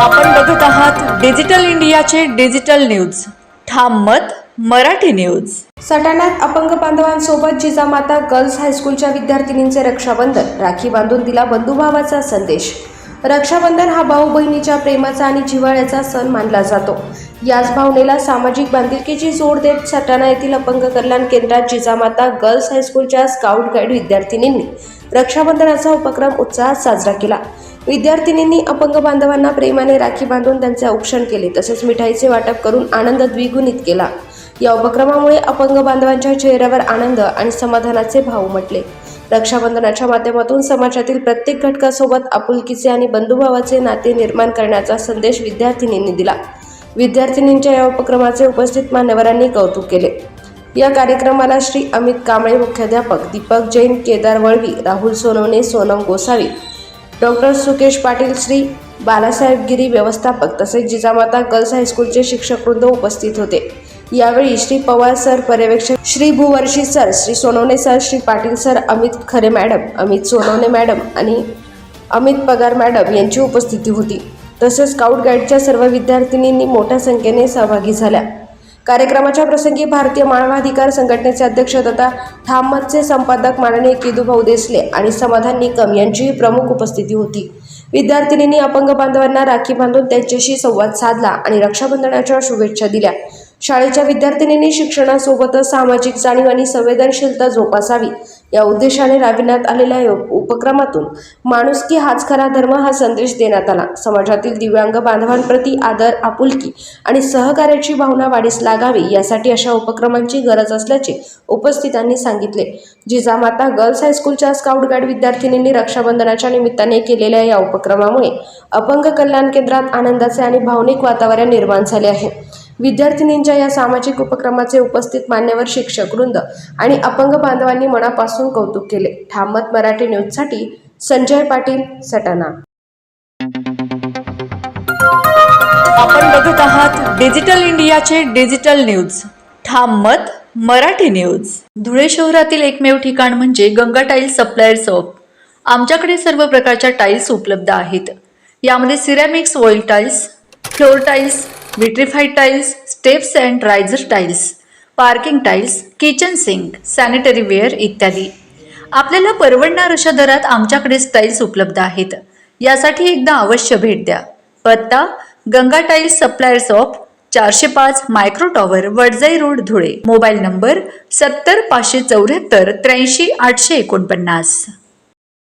आपण बघत आहात डिजिटल इंडियाचे डिजिटल न्यूज. ठाम मत मराठी न्यूज. सटाण्यात अपंग बांधवांसोबत जिजामाता गर्ल्स हायस्कूलच्या विद्यार्थिनींचे रक्षाबंधन. राखी बांधून दिला बंधुभावाचा संदेश. रक्षाबंधन हा भाऊ बहिणीच्या प्रेमाचा आणि जिव्हाळ्याचा सण मानला जातो. याच भावनेला सामाजिक बांधिलकीची जोड देत सटाणा येथील अपंग कल्याण केंद्रात जिजामाता गर्ल्स हायस्कूलच्या स्काउट गाईड विद्यार्थिनींनी रक्षाबंधनाचा उपक्रम उत्साहात साजरा केला. विद्यार्थिनींनी अपंग बांधवांना प्रेमाने राखी बांधून त्यांचे औक्षण केले, तसेच मिठाईचे वाटप करून आनंद द्विगुणित केला. या उपक्रमामुळे अपंग बांधवांच्या चेहऱ्यावर आनंद आणि समाधानाचे भाव उमटले. रक्षाबंधनाच्या माध्यमातून समाजातील प्रत्येक घटकासोबत आपुलकीचे आणि बंधुभावाचे नाते निर्माण करण्याचा संदेश विद्यार्थिनींनी दिला. विद्यार्थिनींच्या या उपक्रमाचे उपस्थित मान्यवरांनी कौतुक केले. या कार्यक्रमाला श्री अमित कांबळे मुख्याध्यापक, दीपक जैन, केदार वळवी, राहुल सोनवणे, सोनम गोसावी, डॉक्टर सुकेश पाटील, श्री बालासाहेब गिरी व्यवस्थापक तसेच जिजामाता गर्ल्स हायस्कूलचे शिक्षकवृंद उपस्थित होते. यावेळी श्री पवार सर, पर्यवेक्षक Shri Bhuvarshi sir, Shri Sonawane sir, Shri Patil sir, Amit Khare madam, Amit Sonawane madam आणि अमित पगार मॅडम यांची उपस्थिती होती. तसेच स्काउट गाईडच्या सर्व विद्यार्थिनींनी मोठ्या संख्येने सहभागी झाल्या. कार्यक्रमाच्या प्रसंगी भारतीय मानवाधिकार संघटनेचे अध्यक्ष तथा ठाम मतचे संपादक माननीय केदूभाऊ देसले आणि समाधान निकम यांचीही प्रमुख उपस्थिती होती. विद्यार्थिनींनी अपंग बांधवांना राखी बांधून त्यांच्याशी संवाद साधला आणि रक्षाबंधनाच्या शुभेच्छा दिल्या. शाळेच्या विद्यार्थिनींनी शिक्षणासोबतच सामाजिक जाणीव आणि संवेदनशीलता जोपासावी या उद्देशाने राबविण्यात आलेल्या या उपक्रमातून माणुसकी हाच खरा धर्म हा संदेश देण्यात आला. समाजातील दिव्यांग बांधवांप्रती आदर, आपुलकी आणि सहकार्याची भावना वाढीस लागावी यासाठी अशा उपक्रमांची गरज असल्याचे उपस्थितांनी सांगितले. जिजामाता गर्ल्स हायस्कूलच्या स्काउट गाईड विद्यार्थिनींनी रक्षाबंधनाच्या निमित्ताने केलेल्या या उपक्रमामुळे अपंग कल्याण केंद्रात आनंदाचे आणि भावनिक वातावरण निर्माण झाले आहे. विद्यार्थिनींच्या या सामाजिक उपक्रमाचे उपस्थित मान्यवर, शिक्षकवृंद आणि अपंग बांधवांनी मनापासून कौतुक केले. ठाम मत मराठी न्यूजसाठी संजय पाटील, सटाणा. आपण बघत आहात डिजिटल इंडियाचे डिजिटल न्यूज. ठाम मत मराठी न्यूज. धुळे शहरातील एकमेव ठिकाण म्हणजे गंगा टाइल्स सप्लायर्स शॉप. आमच्याकडे सर्व प्रकारच्या टाइल्स उपलब्ध आहेत. यामध्ये ceramics, wall tiles, floor tiles, vitrified tiles, steps and riser tiles, parking tiles, kitchen sink, sanitary ware इत्यादी. आपल्याला परवडणार अशा दरात आमच्याकडे टाइल्स उपलब्ध आहेत. यासाठी एकदा अवश्य भेट द्या. पत्ता: Ganga tiles supplier shop, 405 micro tower, Wadjai road, Dhule. Mobile number 70 574 83 849.